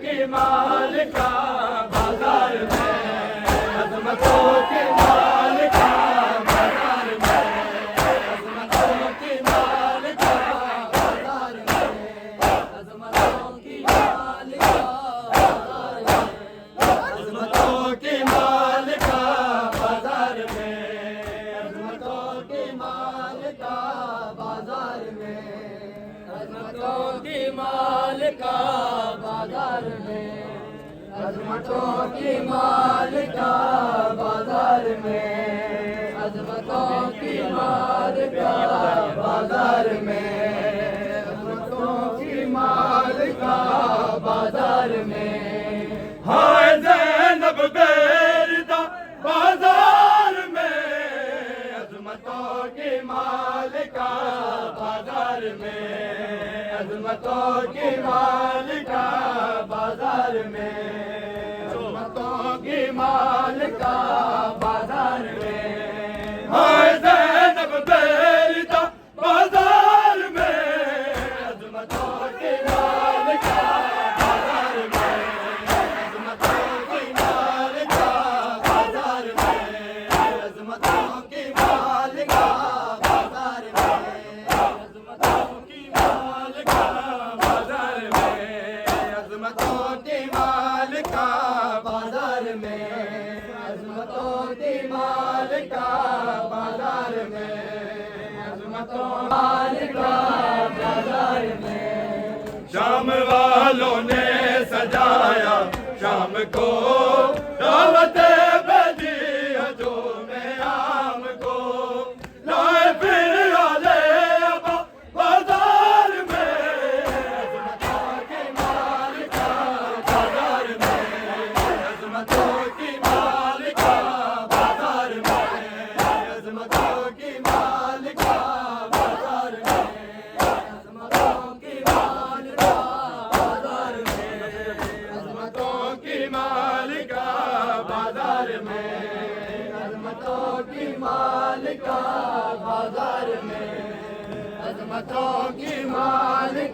کی مالکہ بازار میں عظمتوں کی مالکہ بازار میں عظمتوں کی مالکہ بازار میں عظمتوں کی مالکہ عظمتوں کی مالکہ بازار میں عظمتوں کی مالکہ بازار میں عظمتوں کی مالکہ بازار میں عظمتوں کی مالکہ بازار میں عظمتوں کی مالکہ بازار میں عظمتوں کی مالکہ بازار میں ہائے زینب بیردہ بازار میں عظمتوں کی مالکہ بازار میں عظمتوں کی مالکہ بازار میں عظمتوں کی مالکہ بازار میں ہائے زینب بیردہ بازار میں عظمتوں کی مالکہ بازار میں عظمتوں کی مالکہ بازار میں عظمتوں کی مالکہ بازار میں عظمتوں کی مالکہ بازار میں عظمتوں کی مالکہ بازار میں عظمتوں کی مالکہ بازار میں عظمتوں مالکہ بازار میں شام والوں نے سجایا شام کو دعوت بھیجی ہجوم عام کو لائے پھر آلے ابا بازار میں عظمتوں کی مالکہ بازار میں عظمتوں کی مالکہ بازار میں عظمتوں کی مالکہ بازار میں عظمتوں کی مالکہ بازار میں عظمتوں کی مالکہ بازار میں عظمتوں کی مالکہ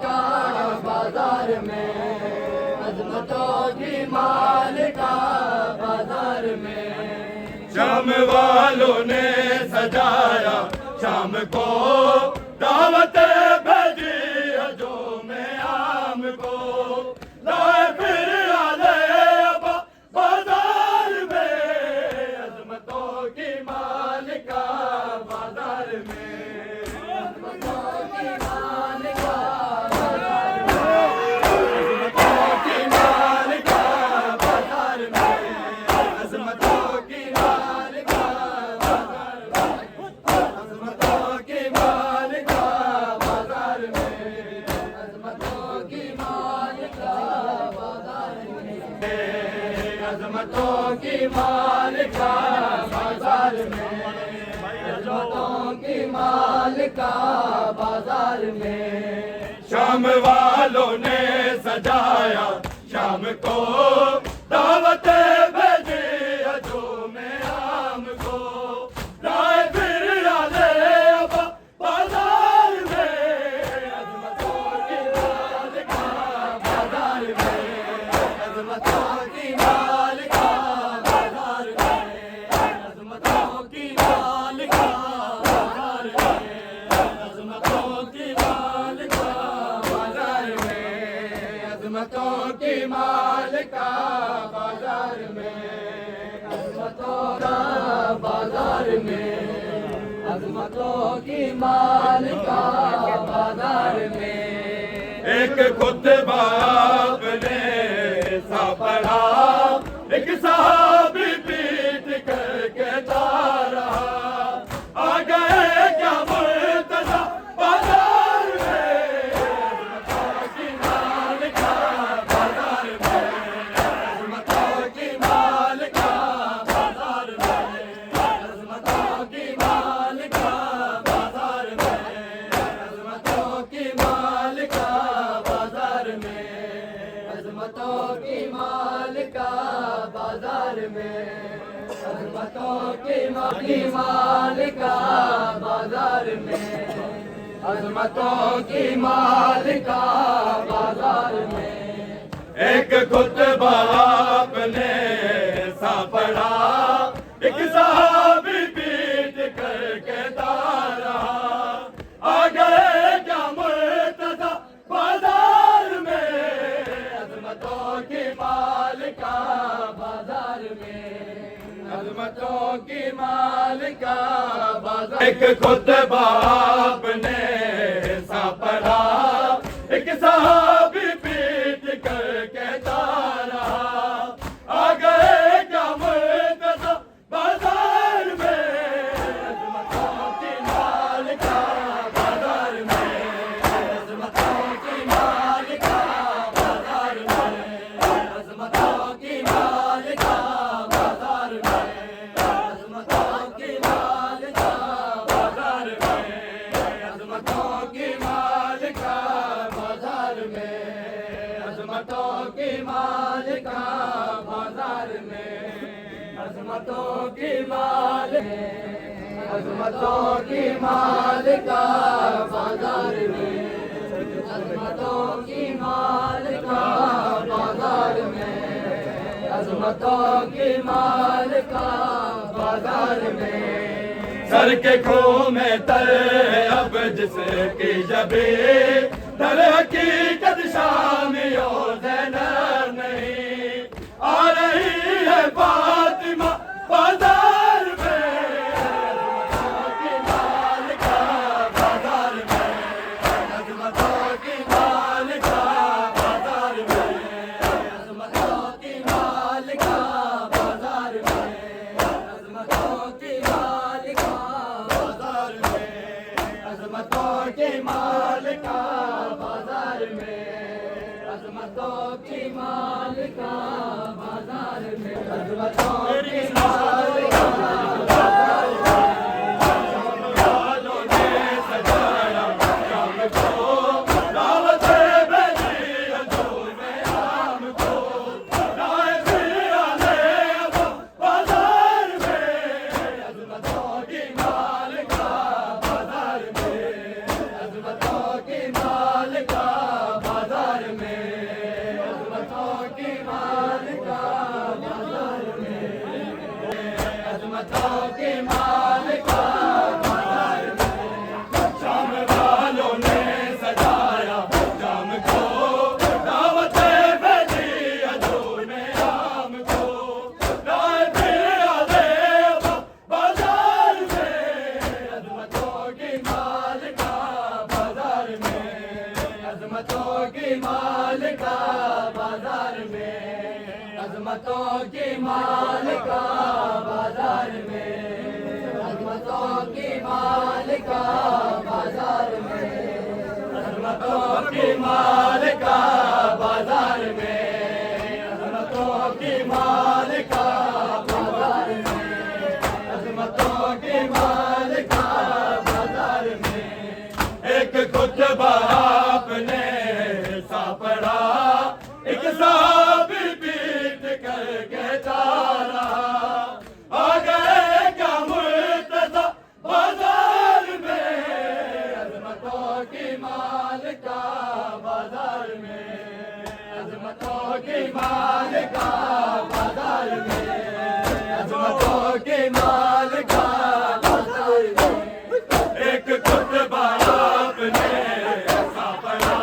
بازار میں عظمتوں کی مالکہ بازار میں عظمتوں کی مالکہ بازار میں شام والوں نے سجایا شام کو دعوت بھیجی ہجوم عام کو لائے پھر آلے ابا بازار میں عظمتوں کی مالکہ بازار میں عظمتوں کی مالکہ بازار میں عظمتوں کی مالکہ بازار میں عظمتوں کی مالکہ بازار میں عظمتوں کی مالکہ بازار میں عظمتوں کی مالکہ بازار میں عظمتوں کی مالکہ بازار میں عظمتوں کی مالکہ بازار میں شام والوں نے سجایا شام کو دعوت بھیجی ہجوم عام کو لائے پھر آلے ابا بازار میں عظمتوں کی مالکہ بازار میں عظمتوں کی مالکہ بازار میں عظمتوں کی مالکہ بازار میں عظمتوں کی مالکہ بازار میں عظمتوں کی مالکہ بازار میں عظمتوں کا بازار میں عظمتوں کی مالکہ بازار میں ایک خطبہ آپ نے سا پڑھا ایک صحابی پیٹ کر کے جا رہا آ گئے کیا مرتضیٰ بازار میں عظمتوں کی مالکہ بازار میں عظمتوں کی مالکہ بازار میں عظمتوں کی مالکہ بازار میں عظمتوں کی مالکہ بازار میں عظمتوں کی مالکہ بازار میں عظمتوں کی مالکہ بازار میں عظمتوں کی مالکہ بازار میں ایک کی مالکہ بازار ایک خود باپ نے سا پڑھا ایک صحابی پیٹ کر کہتا رہا آ گئے کیا مرتضی بازار میں عظمتوں کی مالکہ بازار میں عظمتوں کی مالکہ بازار میں عظمتوں کی مالکہ بازار میں عظمتوں کی مالکہ بازار میں عظمتوں کی مالکہ بازار میں عظمتوں کی مالکہ بازار میں عظمتوں کی عظمتوں کی مالکہ بازار میں عظمتوں کی مالکہ بازار میں عظمتوں کی مالکہ بازار میں سر کے کھوں میں تر اب جس کی جبی در حقیقت شامی و زینب نہیں آ رہی ہے فاطمہ بازار میں عظمتوں کی مالکہ بازار میں عظمتوں کی مالکہ بازار میں عظمتوں کی مالکہ بازار میں عظمتوں کی مالکہ بازار میں عظمتوں کی مالکہ بازار میں عظمتوں کی مالکہ بازار میں عظمتوں کی مالکہ بازار میں والوں نے سجایا شام کو دعوت بھیجی حضور عام کو لائے پھر آلے ابو بازار میں عظمتوں کی مالکہ بازار میں عظمتوں کی مالکہ بازار میں عظمتوں کی مالکہ بازار میں عظمتوں کی مالکہ بازار میں شام والوں نے سجایا شام کو دعوت بھیجی حضور عام کو لائے پھر آلے ابو بازار میں عظمتوں کی مالکہ بازار میں عظمتوں کی مالکہ بازار میں عظمتوں کی مالکہ بازار میں عظمتوں کی مالکہ بازار میں عظمتوں کی مالکہ بازار میں عظمتوں کی مالکہ بازار میں عظمتوں کی مالکہ بازار میں ایک خطبہ آپ نے سا پڑھا ایک صحابی پیٹ کر کہتا رہا آ گئے کیا مرتضی بازار میں عظمتوں کی مالکہ بازار میں عظمتوں کی مالکہ بازار میں عظمتوں کی مالکہ بازار میں ایک خطبہ آپ نے سا پڑھا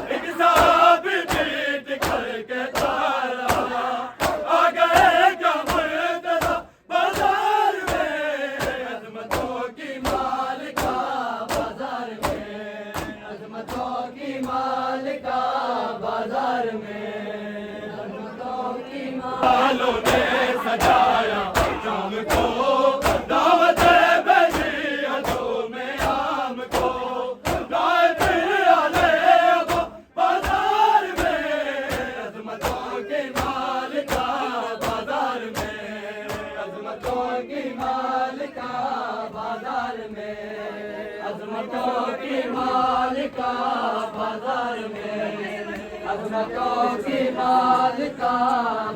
ایک صحابی پیٹ کر کہتا رہا آ گئے کیا مرتضی بازار میں عظمتوں کی مالکہ بازار میں عظمتوں کی مالکہ بازار میں عظمتوں کی والوں نے سجایا شام کو دعوت بھیجی حضور عام کو لائے پھر آلے ابو بازار میں عظمتوں کی مالکہ بازار میں عظمتوں کی مالکہ بازار میں عظمتوں کی مالکہ بازار میں عظمتوں کی مالکہ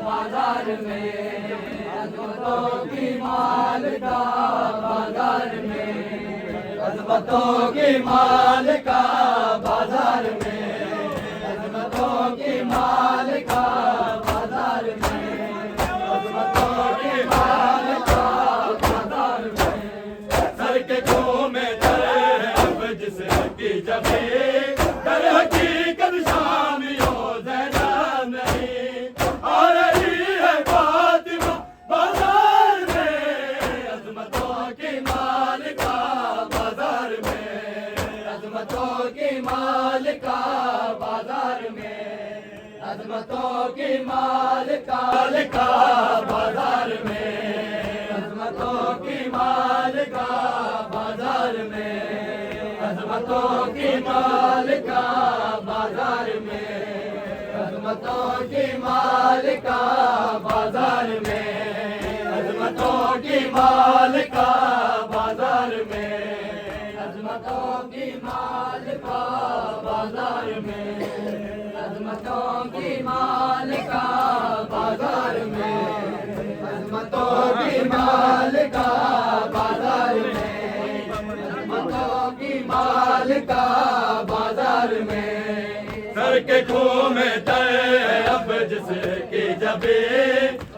بازار میں عظمتوں کی مالکہ بازار میں عظمتوں کی مالکہ بازار میں عظمتوں کی مالکہ بازار میں عظمتوں کی مالکہ بازار میں سر کے کھوں میں تر اب جس کی جبی در حقیقت شامی و زینب نہیں آ رہی ہے فاطمہ بازار میں عظمتوں کی مالکہ بازار میں عظمتوں کی مالکہ بازار میں عظمتوں کی مالکہ بازار میں عظمتوں کی مالکہ بازار میں عظمتوں کی مالکہ بازار میں عظمتوں کی مالکہ بازار میں عظمتوں کی مالکہ بازار میں عظمتوں کی مالکہ بازار میں عظمتوں کی مالکہ بازار میں سر کے خوں میں اب جس کی جبے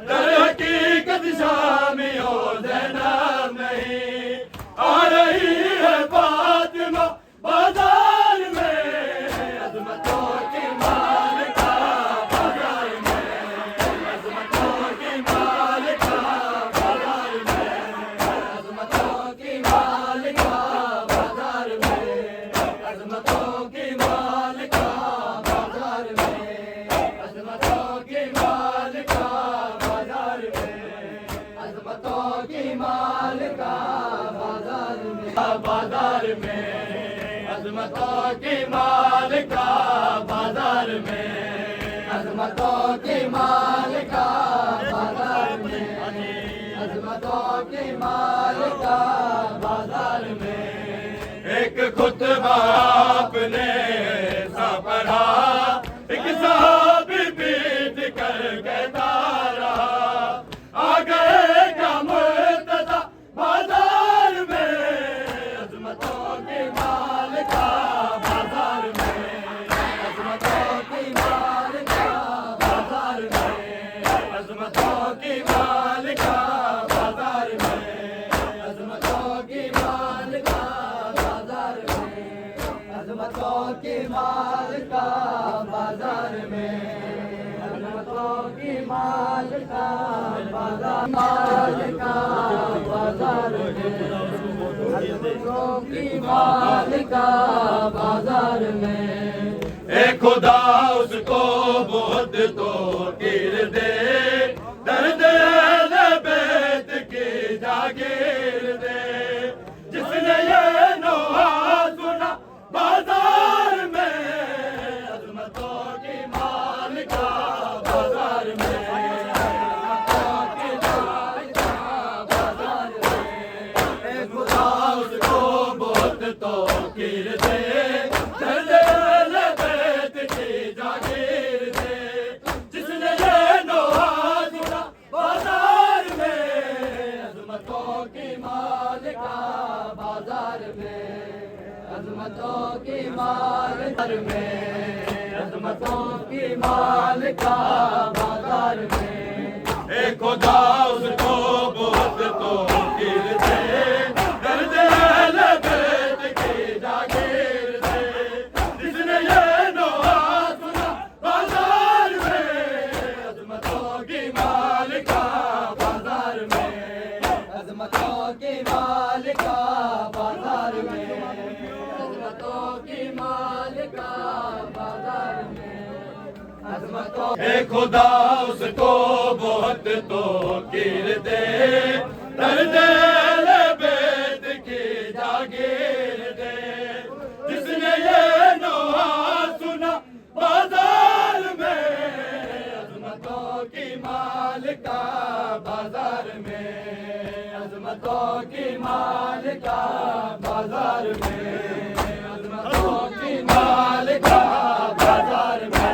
در حقیقت شامی و زینب نہیں آ رہی ہے فاطمہ بازار میں عظمتوں کی مالکہ بازار میں عظمتوں کی مالکہ بازار میں عظمتوں کی مالکہ بازار میں عظمتوں کی مالکہ بازار میں عظمتوں کی مالکہ بازار میں عظمتوں کی مالکہ بازار میں بازار میں عظمتوں کی مالکہ بازار میں عظمتوں کی مالکہ بازار میں عظمتوں کی مالکہ بازار میں ایک خطبہ آپ نے سا پڑھا ایک صحابی پیٹ کر کہتا رہا آ گئے کیا مرتضیٰ بازار میں عظمتوں کی مالکہ بازار میں عظمتوں کی مالکہ بازار میں عظمتوں کی مالکہ بازار میں عظمتوں کی مالکہ بازار میں عظمتوں کی مالکہ بازار میں عظمتوں کی مالکہ بازار مالکہ بازار میں عظمتوں کی مالکہ بازار میں اے خدا اس کو بہت تو گر دے درد اہل بیت کی جاگیر دے جس نے یہ نوحہ سنا بازار میں عظمتوں کی مالکہ بازار میں عظمتوں کی مالکہ بازار میں اے خدا اس کو بہت تو گر دے درد اہل بیت کی جاگیر دے جس نے یہ نوحہ سنا بازار میں عظمتوں کی مالکہ بازار میں عظمتوں کی مالکہ میں عظمتوں کی مالکہ بازار میں اے خدا اس کو بہت تو گر دے درد اہل بیت کی جاگیر دے جس نے یہ نوحہ سنا بازار میں عظمتوں کی مالکہ بازار میں عظمتوں کی مالکہ بازار میں عظمتوں کی مالکہ بازار میں عظمتوں اے خدا اس کو بہت تو گر دے درد اہل بیت کی جاگیر دے جس نے یہ نوحہ سنا بازار میں عظمتوں کی مالکہ بازار میں عظمتوں کی مالکہ بازار میں عظمتوں کی مالکہ بازار میں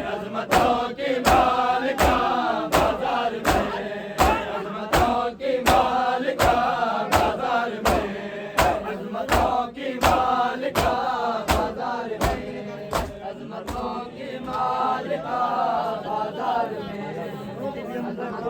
عظمتوں کی مالکہ بازار میں عظمتوں کی مالکہ بازار میں عظمتوں کی مالکہ بازار میں عظمتوں کی مالکہ بازار میں